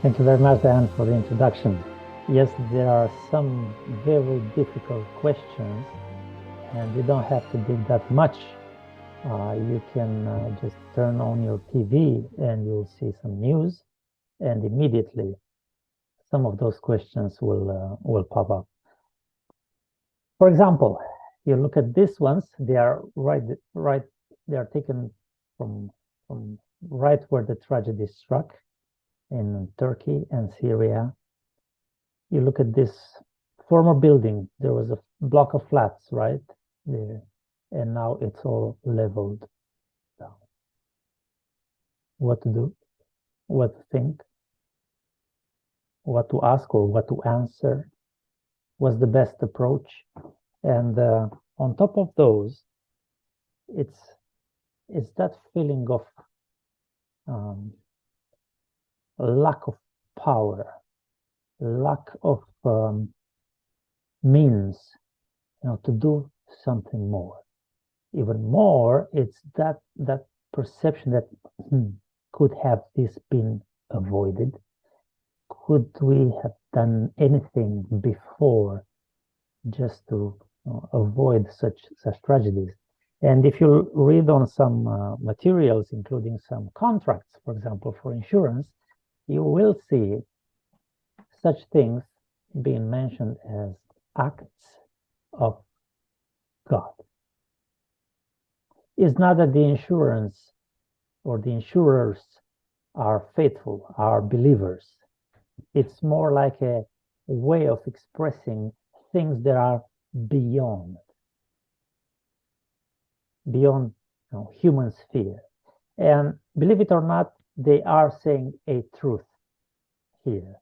Thank you very much, Dan, for the introduction. Yes, there are some very difficult questions, and you don't have to dig that much. You can just turn on your TV and you'll see some news, and immediately some of those questions will pop up. For example, you look at these ones; they are right. They are taken from right where the tragedy struck in Turkey and Syria. You look at this former building, there was a block of flats right there, and now it's all leveled down. What to do? What to think? What to ask or what to answer? What's the best approach? And on top of those, it's that feeling of lack of power, lack of means, to do something more. Even more, it's that perception that could have this been avoided? Could we have done anything before just to avoid such tragedies? And if you read on some materials, including some contracts, for example, for insurance, you will see such things being mentioned as acts of God. It's not that the insurance or the insurers are faithful, are believers. It's more like a way of expressing things that are beyond human sphere. And believe it or not, they are saying a truth here.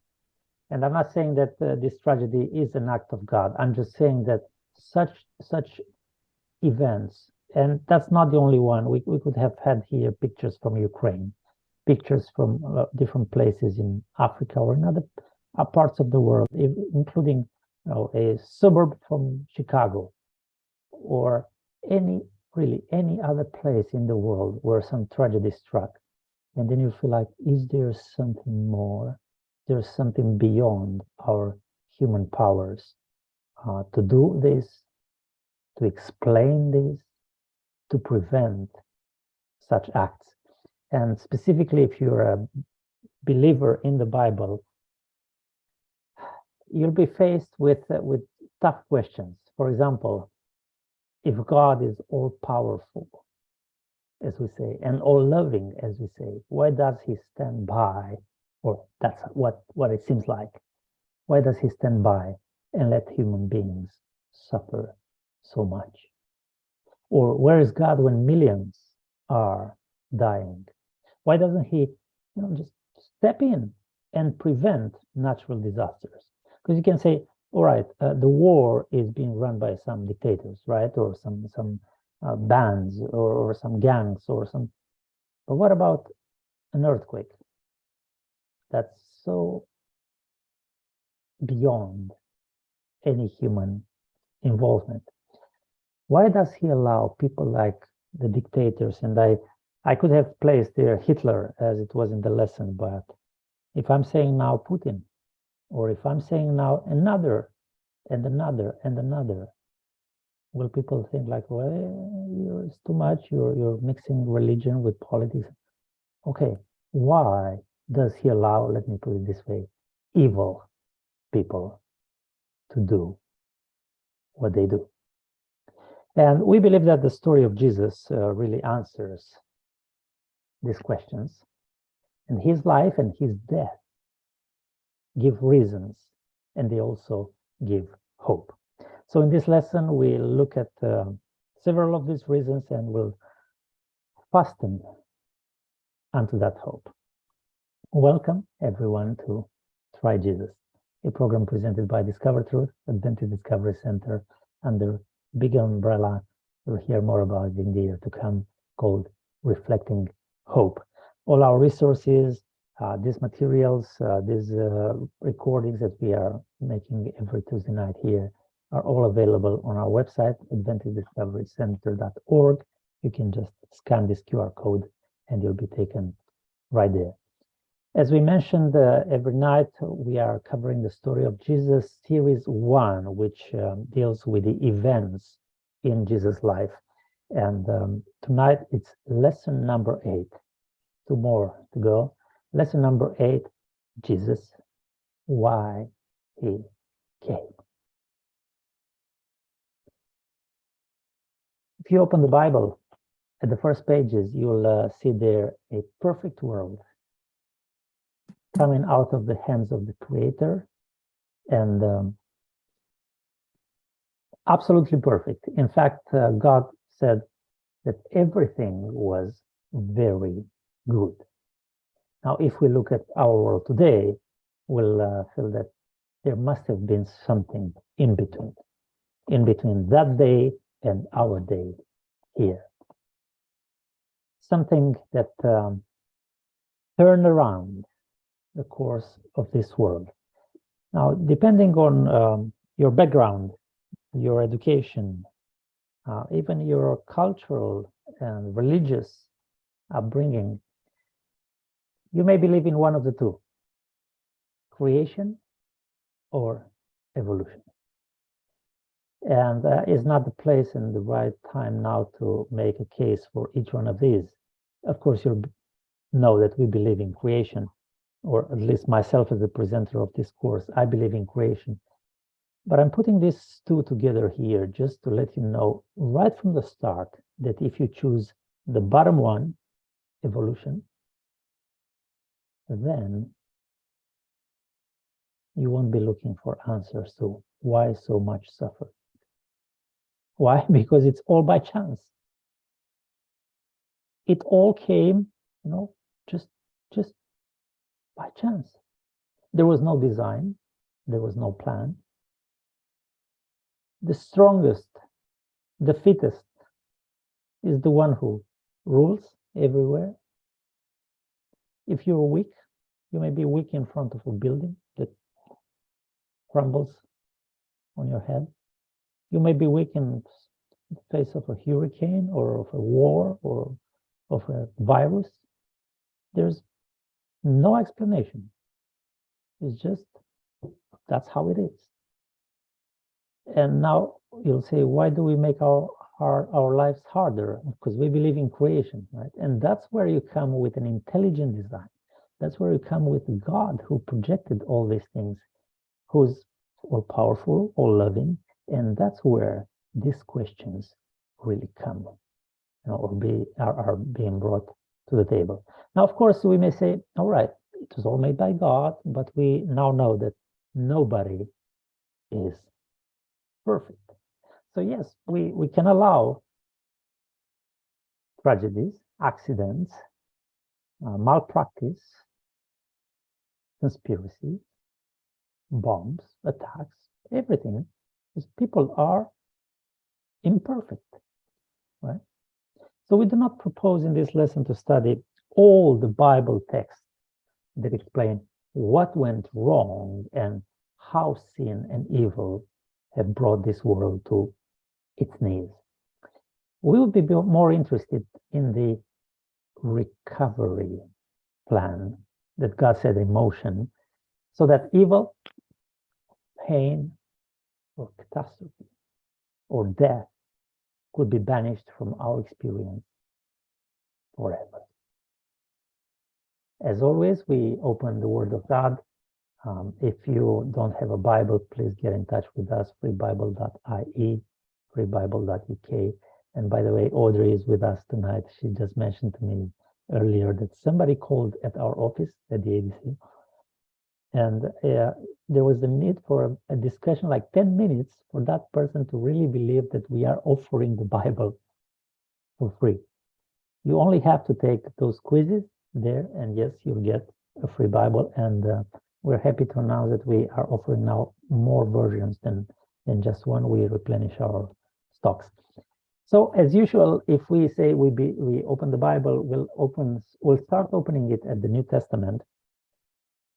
And I'm not saying that this tragedy is an act of God. I'm just saying that such events, and that's not the only one. We could have had here pictures from Ukraine, pictures from different places in Africa or in other parts of the world, including a suburb from Chicago, or any other place in the world where some tragedy struck. And then you feel like, is there something more? There's something beyond our human powers to do this, to explain this, to prevent such acts. And specifically, if you're a believer in the Bible, you'll be faced with tough questions. For example, if God is all-powerful, as we say, and all-loving, as we say, why does he stand by? Or that's what it seems like. Why does he stand by and let human beings suffer so much? Or where is God when millions are dying? Why doesn't he just step in and prevent natural disasters? Because you can say, all right, the war is being run by some dictators, right? Or some bands or some gangs or some. But what about an earthquake? That's so beyond any human involvement. Why does he allow people like the dictators? And I could have placed there Hitler as it was in the lesson, but if I'm saying now Putin, or if I'm saying now another and another and another, will people think like, well, it's too much, you're mixing religion with politics? Okay, why does he allow, let me put it this way, evil people to do what they do? And we believe that the story of Jesus really answers these questions. And his life and his death give reasons, and they also give hope. So in this lesson, we look at several of these reasons and we'll fasten onto that hope. Welcome, everyone, to Try Jesus, a program presented by Discover Truth, Adventist Discovery Center, under big umbrella. You'll hear more about it in the year to come, called Reflecting Hope. All our resources, these materials, these recordings that we are making every Tuesday night here are all available on our website, adventistdiscoverycenter.org. You can just scan this QR code and you'll be taken right there. As we mentioned, every night we are covering the story of Jesus, series 1, which deals with the events in Jesus' life. And tonight it's lesson number 8. 2 more to go. Lesson number 8, Jesus, why he came. If you open the Bible, at the first pages, you'll see there a perfect world coming out of the hands of the Creator, and absolutely perfect. In fact, God said that everything was very good. Now, if we look at our world today, we'll feel that there must have been something in between that day and our day here. Something that turned around the course of this world. Now, depending on your background, your education, even your cultural and religious upbringing, you may believe in one of the two, creation or evolution. And it's not the place and the right time now to make a case for each one of these. Of course, you know that we believe in creation, or at least myself as the presenter of this course, I believe in creation. But I'm putting these two together here just to let you know right from the start that if you choose the bottom one, evolution, then you won't be looking for answers to why so much suffer. Why? Because it's all by chance. It all came, just by chance. There was no design. There was no plan. The strongest, the fittest, is the one who rules everywhere. If you're weak, you may be weak in front of a building that crumbles on your head. You may be weak in the face of a hurricane or of a war or of a virus. There's no explanation. It's just, that's how it is. And now you'll say, why do we make our lives harder? Because we believe in creation, right? And that's where you come with an intelligent design. That's where you come with God who projected all these things, who's all powerful, all loving. And that's where these questions really come, or are being brought to the table. Now, of course, we may say, all right, it was all made by God, but we now know that nobody is perfect. So yes, we can allow tragedies, accidents, malpractice, conspiracy, bombs, attacks, everything, because people are imperfect, right? So we do not propose in this lesson to study all the Bible texts that explain what went wrong and how sin and evil have brought this world to its knees. We will be more interested in the recovery plan that God set in motion so that evil, pain, or catastrophe, or death could be banished from our experience forever. As always, we open the Word of God. If you don't have a Bible, please get in touch with us, freebible.ie, freebible.uk. And by the way, Audrey is with us tonight. She just mentioned to me earlier that somebody called at our office at the ABC. And there was a need for a discussion, like 10 minutes, for that person to really believe that we are offering the Bible for free. You only have to take those quizzes there, and yes, you'll get a free Bible. And we're happy to announce that we are offering now more versions than just one. We replenish our stocks. So as usual, if we say we open the Bible, we'll start opening it at the New Testament.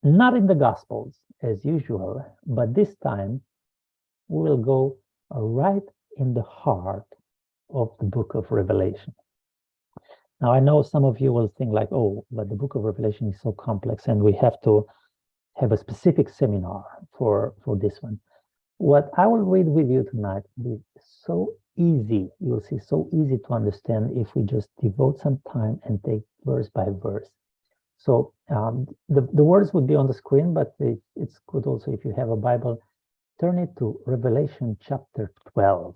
Not in the Gospels, as usual, but this time we will go right in the heart of the book of Revelation. Now, I know some of you will think like, oh, but the book of Revelation is so complex and we have to have a specific seminar for this one. What I will read with you tonight is so easy. You'll see so easy to understand if we just devote some time and take verse by verse. So the words would be on the screen, but it's good also if you have a Bible, turn it to Revelation chapter 12.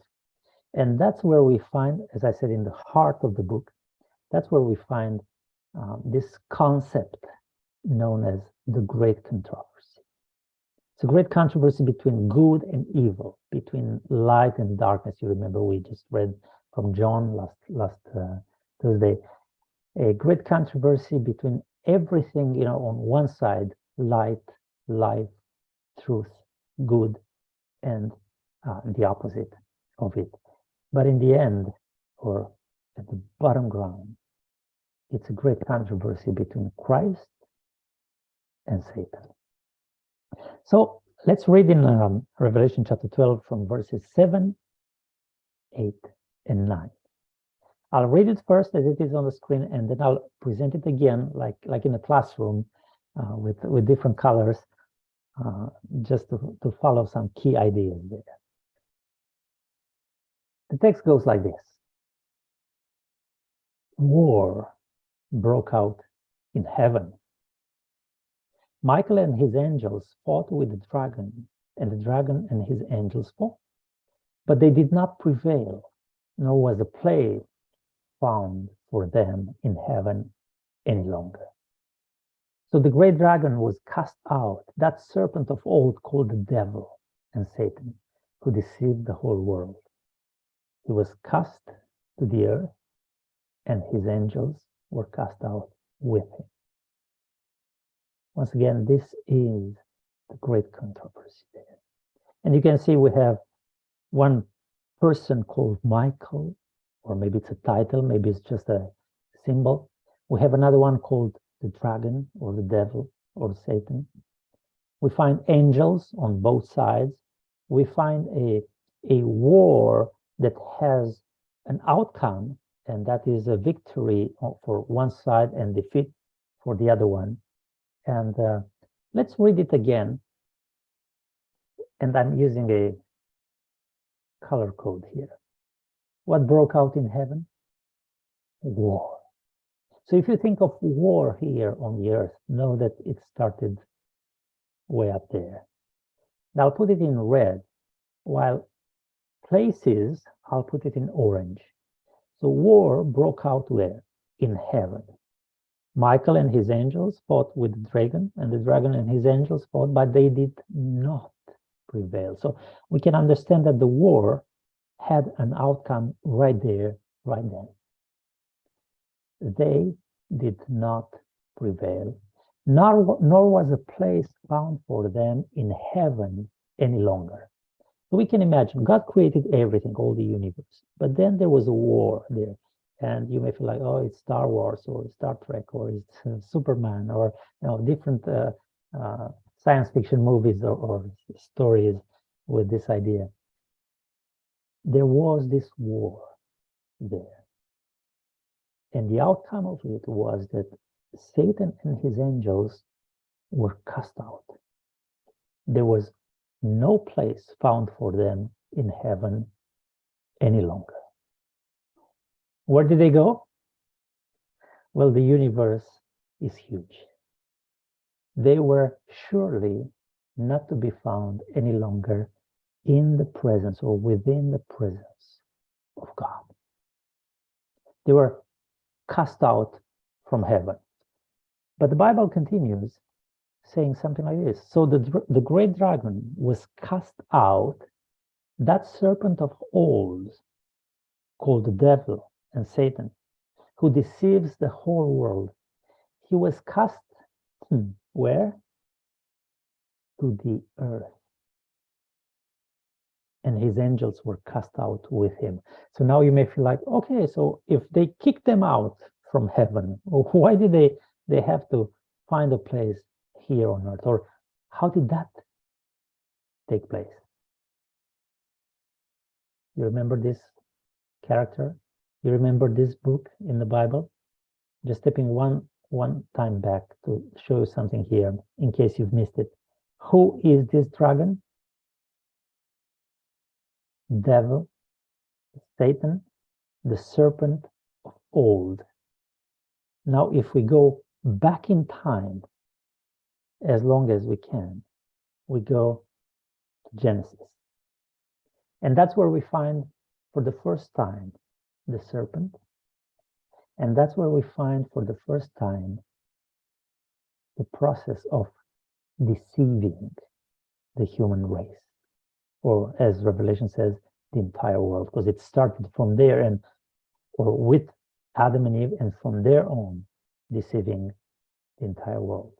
And that's where we find, as I said, in the heart of the book, that's where we find this concept known as the great controversy. It's a great controversy between good and evil, between light and darkness. You remember we just read from John last Thursday. A great controversy between everything, on one side, light, life, truth, good, and the opposite of it. But in the end, or at the bottom ground, it's a great controversy between Christ and Satan. So let's read in Revelation chapter 12 from verses 7, 8, and 9. I'll read it first as it is on the screen, and then I'll present it again like in a classroom with different colors, just to follow some key ideas there. The text goes like this. War broke out in heaven. Michael and his angels fought with the dragon, and the dragon and his angels fought. But they did not prevail, nor was a place found for them in heaven any longer. So the great dragon was cast out, that serpent of old called the devil and Satan, who deceived the whole world. He was cast to the earth, and his angels were cast out with him. Once again, this is the great controversy there. And you can see we have one person called Michael, or maybe it's a title, maybe it's just a symbol. We have another one called the dragon, or the devil, or Satan. We find angels on both sides. We find a war that has an outcome, and that is a victory for one side and defeat for the other one. And let's read it again. And I'm using a color code here. What broke out in heaven? War. So if you think of war here on the earth, know that it started way up there. Now I'll put it in red, while places, I'll put it in orange. So war broke out where? In heaven. Michael and his angels fought with the dragon, and the dragon and his angels fought, but they did not prevail. So we can understand that the war had an outcome right there, right then. They did not prevail, nor was a place found for them in heaven any longer. So we can imagine God created everything, all the universe, but then there was a war there. And you may feel like, oh, it's Star Wars or Star Trek or it's Superman or different science fiction movies or stories with this idea. There was this war there. And the outcome of it was that Satan and his angels were cast out. There was no place found for them in heaven any longer. Where did they go? Well, the universe is huge. They were surely not to be found any longer in the presence or within the presence of God. They were cast out from heaven. But the Bible continues saying something like this. So the great dragon was cast out, that serpent of old called the devil and Satan, who deceives the whole world. He was cast where? To the earth. And his angels were cast out with him. So now you may feel like, okay, so if they kicked them out from heaven, why did they have to find a place here on earth? Or how did that take place? You remember this character? You remember this book in the Bible? Just stepping one time back to show you something here, in case you've missed it. Who is this dragon? Devil, Satan, the serpent of old. Now, if we go back in time, as long as we can, we go to Genesis. And that's where we find, for the first time, the serpent. And that's where we find, for the first time, the process of deceiving the human race. Or, as Revelation says, the entire world, because it started from there, or with Adam and Eve, and from there on, deceiving the entire world.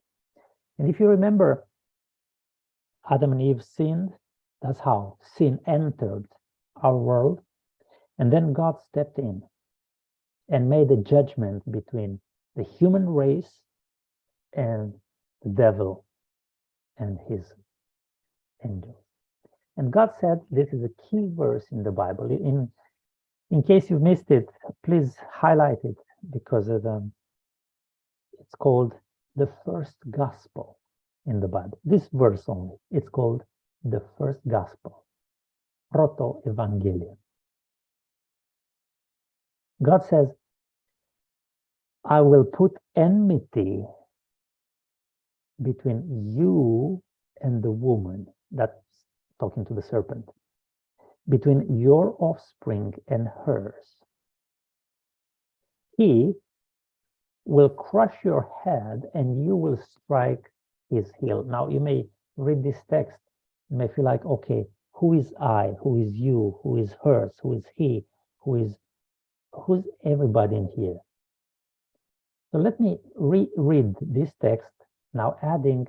And if you remember, Adam and Eve sinned. That's how sin entered our world. And then God stepped in and made a judgment between the human race and the devil and his angels. And God said, this is a key verse in the Bible. In case you missed it, please highlight it, because it's called the first gospel in the Bible. This verse only, it's called the first gospel, proto-evangelium. God says, I will put enmity between you and the woman, that's talking to the serpent, between your offspring and hers. He will crush your head and you will strike his heel. Now, you may read this text, you may feel like, okay, who is I? Who is you? Who is hers? Who is he? Who's everybody in here? So let me reread this text, now adding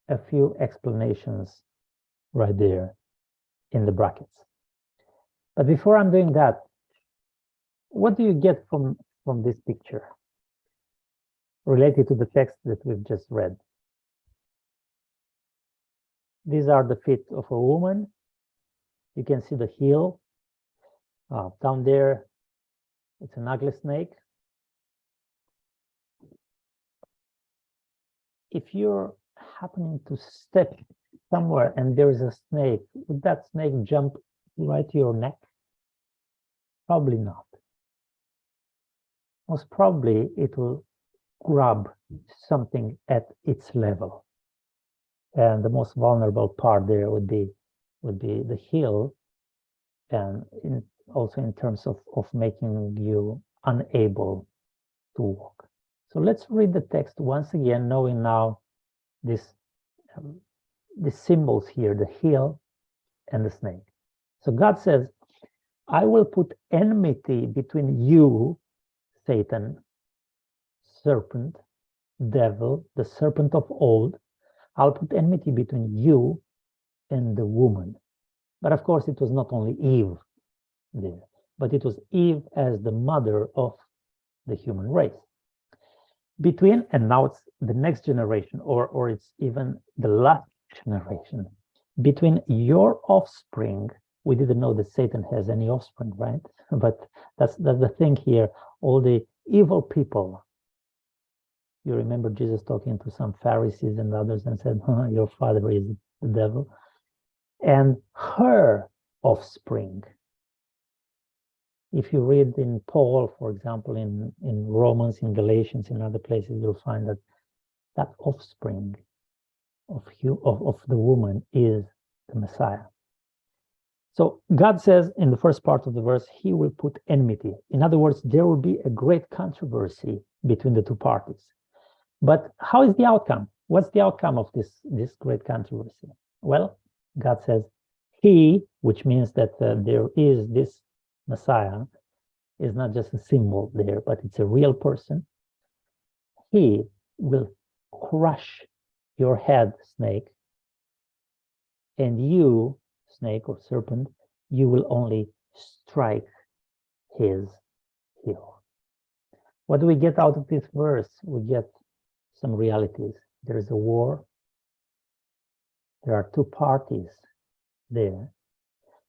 a few explanations right there in the brackets. But before I'm doing that, what do you get from this picture related to the text that we've just read? These are the feet of a woman. You can see the heel. Down there, it's an ugly snake. If you're happening to step somewhere and there is a snake, would that snake jump right to your neck? Probably not. Most probably it will grab something at its level. And the most vulnerable part there would be the heel, and also in terms of making you unable to walk. So let's read the text once again, knowing now the symbols here, the heel and the snake. So God says, I will put enmity between you, Satan, serpent, devil, the serpent of old. I'll put enmity between you and the woman. But of course, it was not only Eve there, but it was Eve as the mother of the human race. Between, and now it's the next generation, or it's even the last generation, between your offspring. We didn't know that Satan has any offspring, right? But that's the thing here. All the evil people. You remember Jesus talking to some Pharisees and others and said, your father is the devil. And her offspring. If you read in Paul, for example, in Romans, in Galatians, in other places, you'll find that offspring of the woman is the Messiah. So God says in the first part of the verse, he will put enmity. In other words, there will be a great controversy between the two parties. But how is the outcome? What's the outcome of this great controversy? Well, God says, he, which means that there is this Messiah, is not just a symbol there, but it's a real person. He will crush your head, snake, and you, snake or serpent, you will only strike his heel. What do we get out of this verse? We get some realities. There is a war. There are two parties there.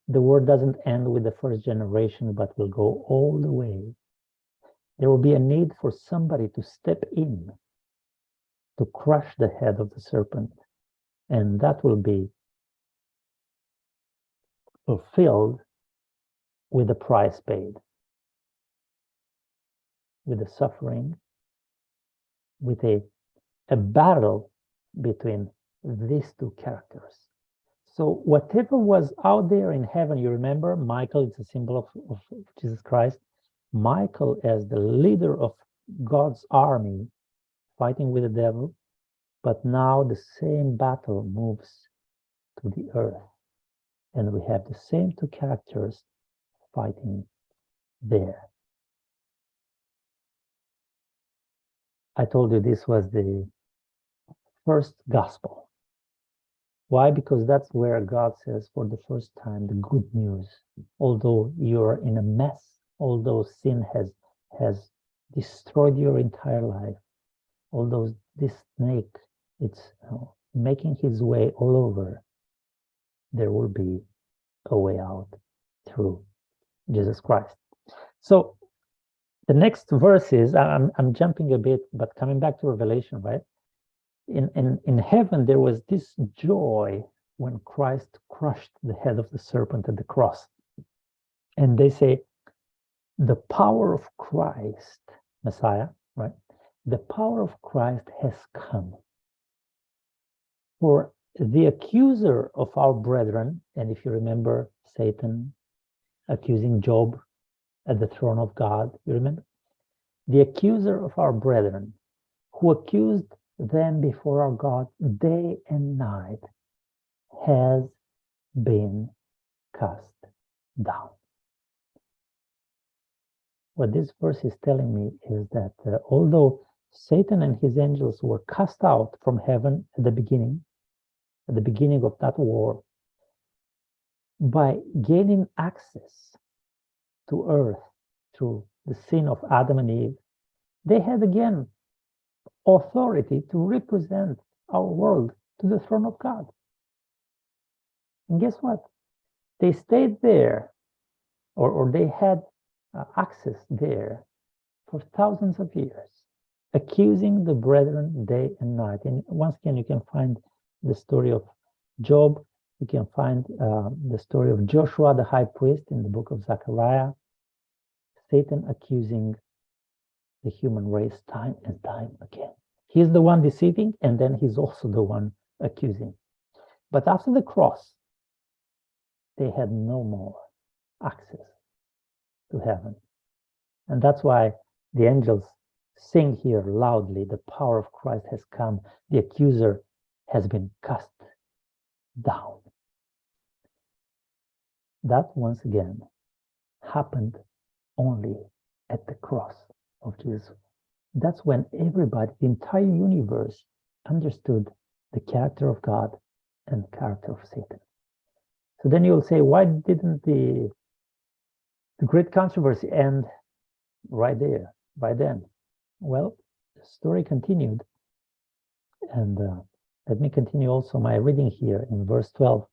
The war doesn't end with the first generation, but will go all the way. There will be a need for somebody to step in to crush the head of the serpent, and that will be fulfilled with the price paid, with the suffering, with a battle between these two characters. So whatever was out there in heaven, you remember, Michael is a symbol of Jesus Christ. Michael as the leader of God's army fighting with the devil, but now the same battle moves to the earth. And we have the same two characters fighting there. I told you this was the first gospel. Why? Because that's where God says for the first time the good news. Although you're in a mess, although sin has destroyed your entire life, although this snake it's making his way all over, there will be a way out through Jesus Christ. So the next verses, I'm jumping a bit, but coming back to Revelation, right? In heaven, there was this joy when Christ crushed the head of the serpent at the cross. And they say, the power of Christ, Messiah, right? The power of Christ has come. For the accuser of our brethren, and if you remember Satan accusing Job at the throne of God, you remember? The accuser of our brethren, who accused them before our God day and night, has been cast down. What this verse is telling me is that although Satan and his angels were cast out from heaven at the beginning of that war, by gaining access to earth through the sin of Adam and Eve, they had again authority to represent our world to the throne of God. And guess what? They stayed there, or they had access there for thousands of years, accusing the brethren day and night. And once again, you can find the story of Job. You can find the story of Joshua, the high priest, in the book of Zechariah. Satan accusing the human race time and time again. He's the one deceiving, and then he's also the one accusing. But after the cross, they had no more access to heaven. And that's why the angels sing here loudly, the power of Christ has come, the accuser has been cast down. That once again happened only at the cross of Jesus. That's when everybody, the entire universe, understood the character of God and the character of Satan. So then you'll say, why didn't the great controversy end right there, by then? Well, the story continued. And let me continue also my reading here in verse 12.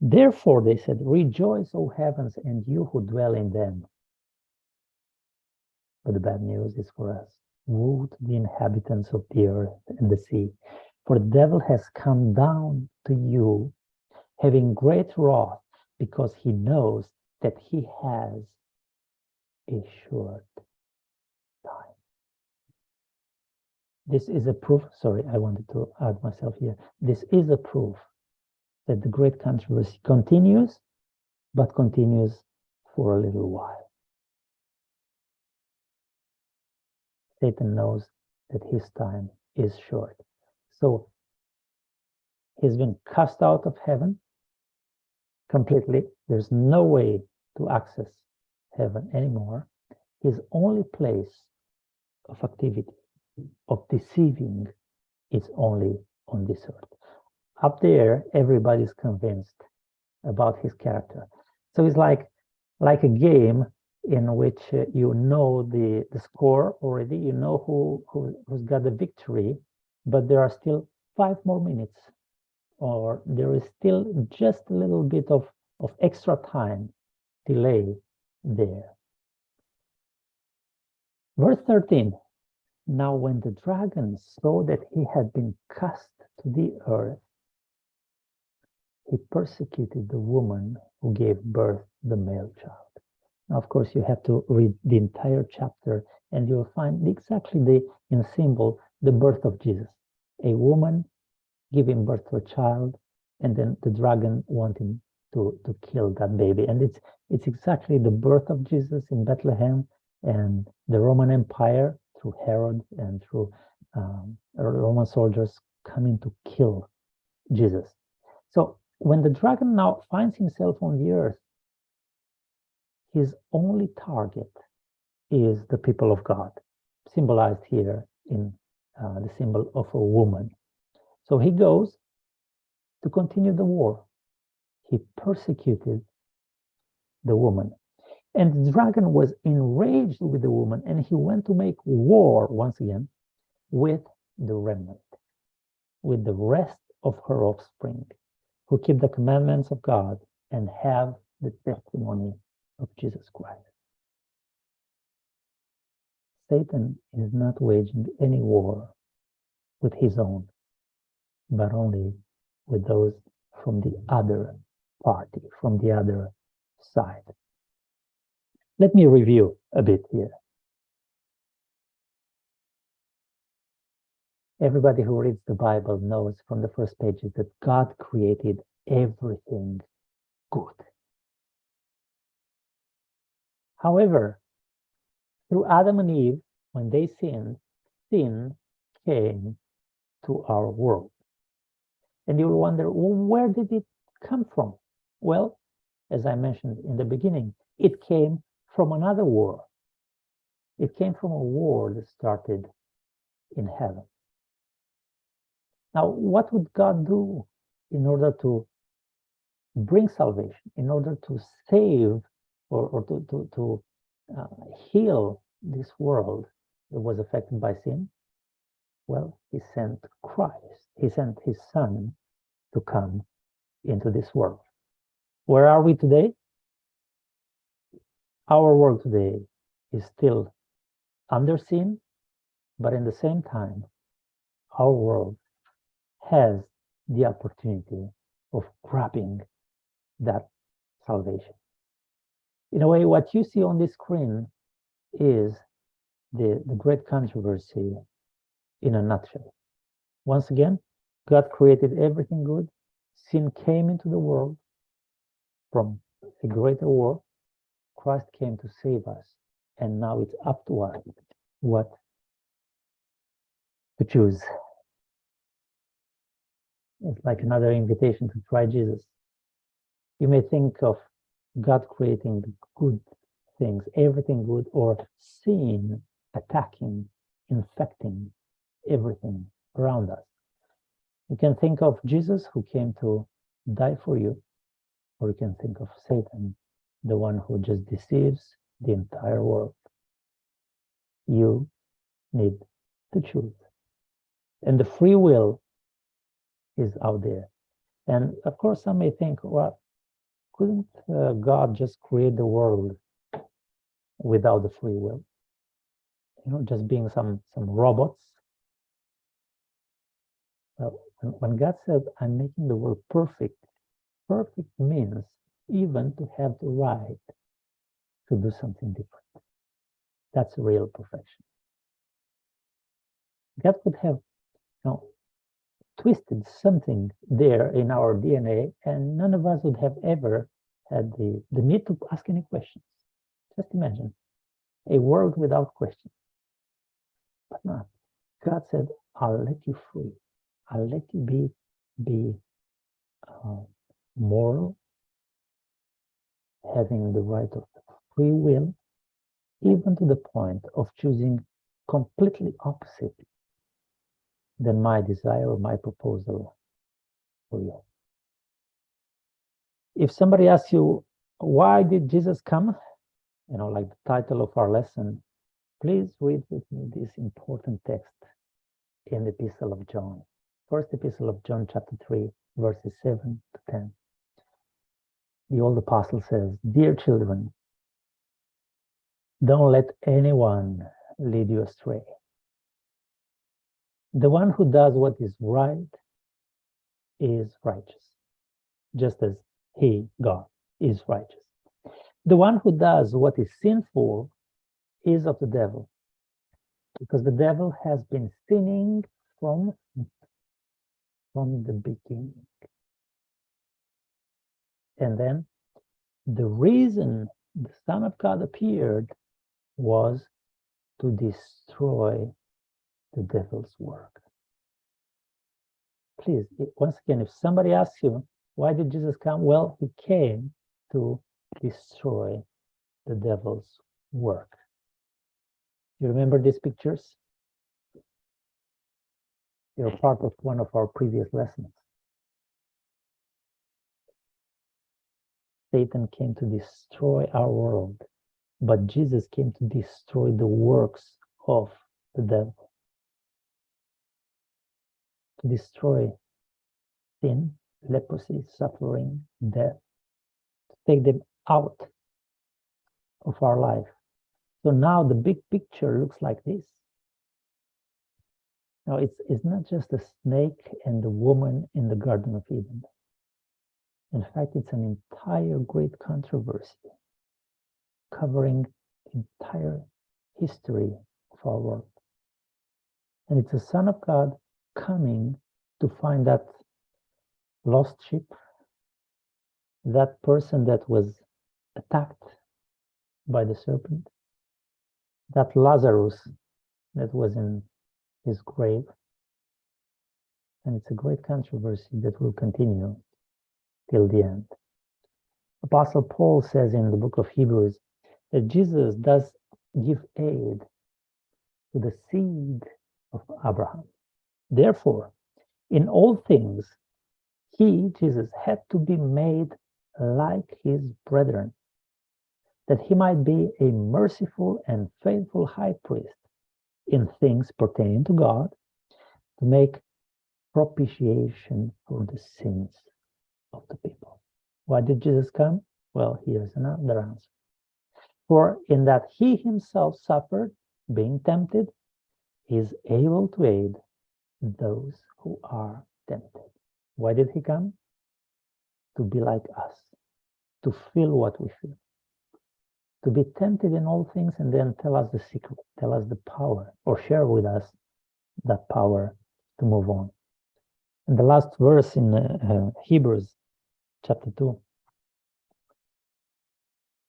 Therefore, they said, rejoice, O heavens, and you who dwell in them. But the bad news is for us. Woe to the inhabitants of the earth and the sea, for the devil has come down to you, having great wrath, because he knows that he has a short time. This is a proof, sorry, I wanted to add myself here. This is a proof that the great controversy continues, but continues for a little while. Satan knows that his time is short. So he's been cast out of heaven completely. There's no way to access heaven anymore. His only place of activity, of deceiving, is only on this earth. Up there, everybody's convinced about his character. So it's like a game in which you know the score already, you know who's got the victory, but there are still 5 more minutes, or there is still just a little bit of extra time delay there. Verse 13. Now when the dragon saw that he had been cast to the earth, he persecuted the woman who gave birth to the male child. Now, of course, you have to read the entire chapter and you'll find exactly in symbol, the birth of Jesus. A woman giving birth to a child, and then the dragon wanting to kill that baby. And it's exactly the birth of Jesus in Bethlehem and the Roman Empire through Herod and through Roman soldiers coming to kill Jesus. So when the dragon now finds himself on the earth, his only target is the people of God, symbolized here in the symbol of a woman. So he goes to continue the war. He persecuted the woman. And the dragon was enraged with the woman, and he went to make war once again with the remnant, with the rest of her offspring, who keep the commandments of God and have the testimony of Jesus Christ. Satan is not waging any war with his own, but only with those from the other party, from the other side. Let me review a bit here. Everybody who reads the Bible knows from the first pages that God created everything good. However, through Adam and Eve, when they sinned, sin came to our world. And you'll wonder, well, where did it come from? Well, as I mentioned in the beginning, it came from another war. It came from a war that started in heaven. Now, what would God do in order to bring salvation, in order to save or to heal this world that was affected by sin? Well, he sent Christ. He sent his son to come into this world. Where are we today? Our world today is still under sin, but in the same time, our world has the opportunity of grabbing that salvation. In a way, what you see on this screen is the great controversy in a nutshell. Once again, God created everything good. Sin came into the world from a greater war. Christ came to save us, and now it's up to us what to choose. It's like another invitation to try Jesus. You may think of God creating the good things, everything good, or sin attacking, infecting everything around us. You can think of Jesus who came to die for you, or you can think of Satan, the one who just deceives the entire world. You need to choose. And the free will is out there. And of course, some may think, well, couldn't God just create the world without the free will? You know, just being some robots? Well, when God said, I'm making the world perfect, perfect means even to have the right to do something different. That's real perfection. God could have, twisted something there in our DNA, and none of us would have ever had the need to ask any questions. Just imagine a world without questions. But not. God said, I'll let you free. I'll let you be moral, having the right of free will, even to the point of choosing completely opposite than my desire or my proposal for you. If somebody asks you, why did Jesus come? Like the title of our lesson, please read with me this important text in the Epistle of John. First Epistle of John, chapter 3, verses 7 to 10. The old apostle says, Dear children, don't let anyone lead you astray. The one who does what is right is righteous, just as he, God, is righteous. The one who does what is sinful is of the devil, because the devil has been sinning from the beginning. And then the reason the Son of God appeared was to destroy the devil's work. Please, once again, if somebody asks you, why did Jesus come? Well, he came to destroy the devil's work. You remember these pictures? They're part of one of our previous lessons. Satan came to destroy our world, but Jesus came to destroy the works of the devil, to destroy sin, leprosy, suffering, death, to take them out of our life. So now the big picture looks like this. Now it's not just the snake and the woman in the Garden of Eden. In fact, it's an entire great controversy covering the entire history of our world. And it's the Son of God coming to find that lost sheep, that person that was attacked by the serpent, that Lazarus that was in his grave. And it's a great controversy that will continue till the end. Apostle Paul says in the book of Hebrews that Jesus does give aid to the seed of Abraham. Therefore, in all things, he, Jesus, had to be made like his brethren, that he might be a merciful and faithful high priest in things pertaining to God, to make propitiation for the sins of the people. Why did Jesus come? Well, here's another answer. For in that he himself suffered, being tempted, he is able to aid those who are tempted. Why did he come? To be like us, to feel what we feel, to be tempted in all things, and then tell us the secret, tell us the power, or share with us that power to move on. And the last verse in Hebrews chapter 2,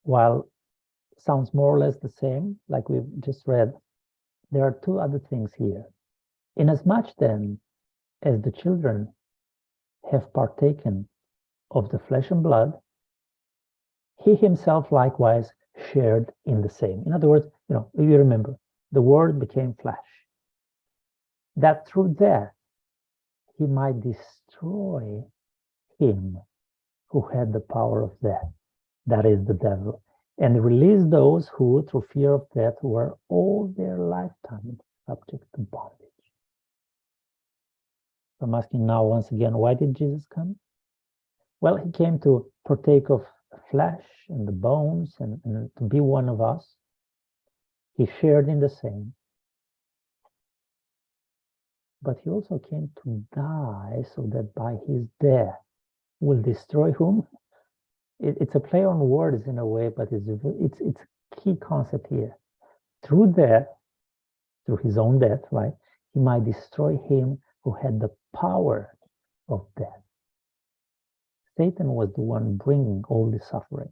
while sounds more or less the same, like we've just read, there are two other things here. Inasmuch then as the children have partaken of the flesh and blood, he himself likewise shared in the same. In other words, if you remember, the Word became flesh, that through death he might destroy him who had the power of death, that is the devil, and release those who, through fear of death, were all their lifetime subject to bondage. I'm asking now once again, why did Jesus come? Well, he came to partake of flesh and the bones and to be one of us. He shared in the same. But he also came to die so that by his death will destroy whom? It's a play on words in a way, but it's a key concept here. Through death, through his own death, right, he might destroy him who had the power of death. Satan was the one bringing all the suffering,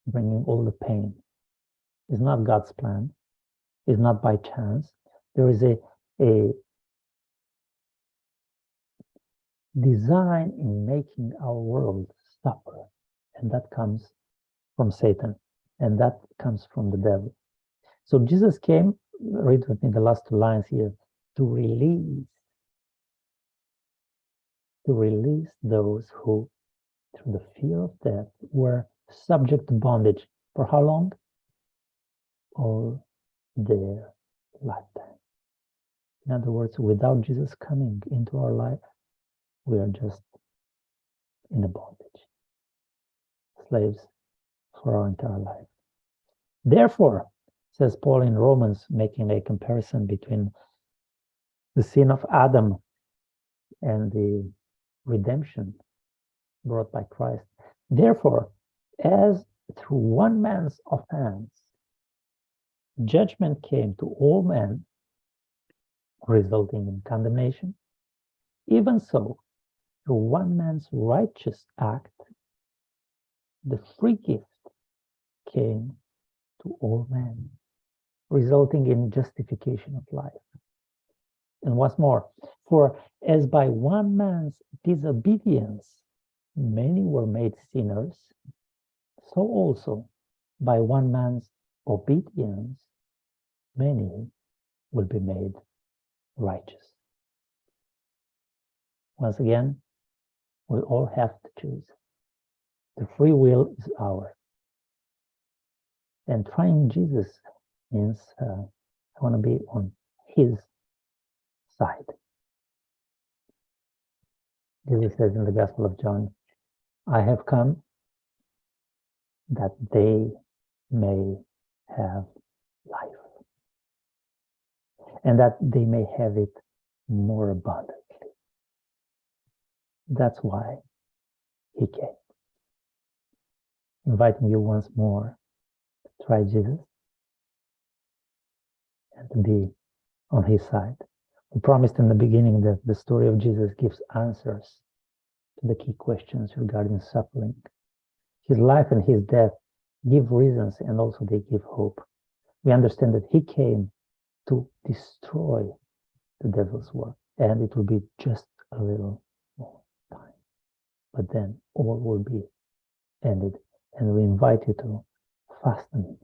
bringing all the pain. It's not God's plan. It's not by chance. There is a design in making our world suffer, and that comes from Satan, and that comes from the devil. So Jesus came, read with me the last two lines here, to release those who, through the fear of death, were subject to bondage. For how long? All their lifetime. In other words, without Jesus coming into our life, we are just in a bondage, slaves for our entire life. Therefore, says Paul in Romans, making a comparison between the sin of Adam and the redemption brought by Christ. Therefore, as through one man's offense, judgment came to all men, resulting in condemnation, even so, through one man's righteous act, the free gift came to all men, resulting in justification of life. And once more, for as by one man's disobedience many were made sinners, so also by one man's obedience many will be made righteous. Once again, we all have to choose. The free will is ours. And trying Jesus means I want to be on his side. Jesus says in the Gospel of John, I have come that they may have life, and that they may have it more abundantly. That's why he came. Inviting you once more to try Jesus and to be on his side. We promised in the beginning that the story of Jesus gives answers to the key questions regarding suffering. His life and his death give reasons, and also they give hope. We understand that he came to destroy the devil's work, and it will be just a little more time. But then all will be ended, and we invite you to fasten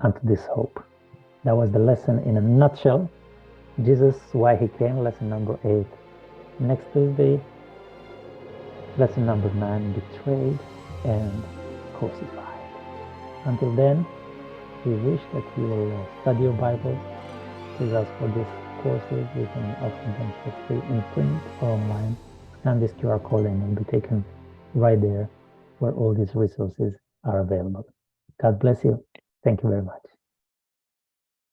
unto this hope. That was the lesson in a nutshell. Jesus, why he came, lesson number 8. Next Tuesday, lesson number 9, betrayed and crucified. Until then, we wish that you will study your Bible. Please ask for these courses. We can offer them for free in print or online. Scan this QR code and you'll be taken right there where all these resources are available. God bless you. Thank you very much.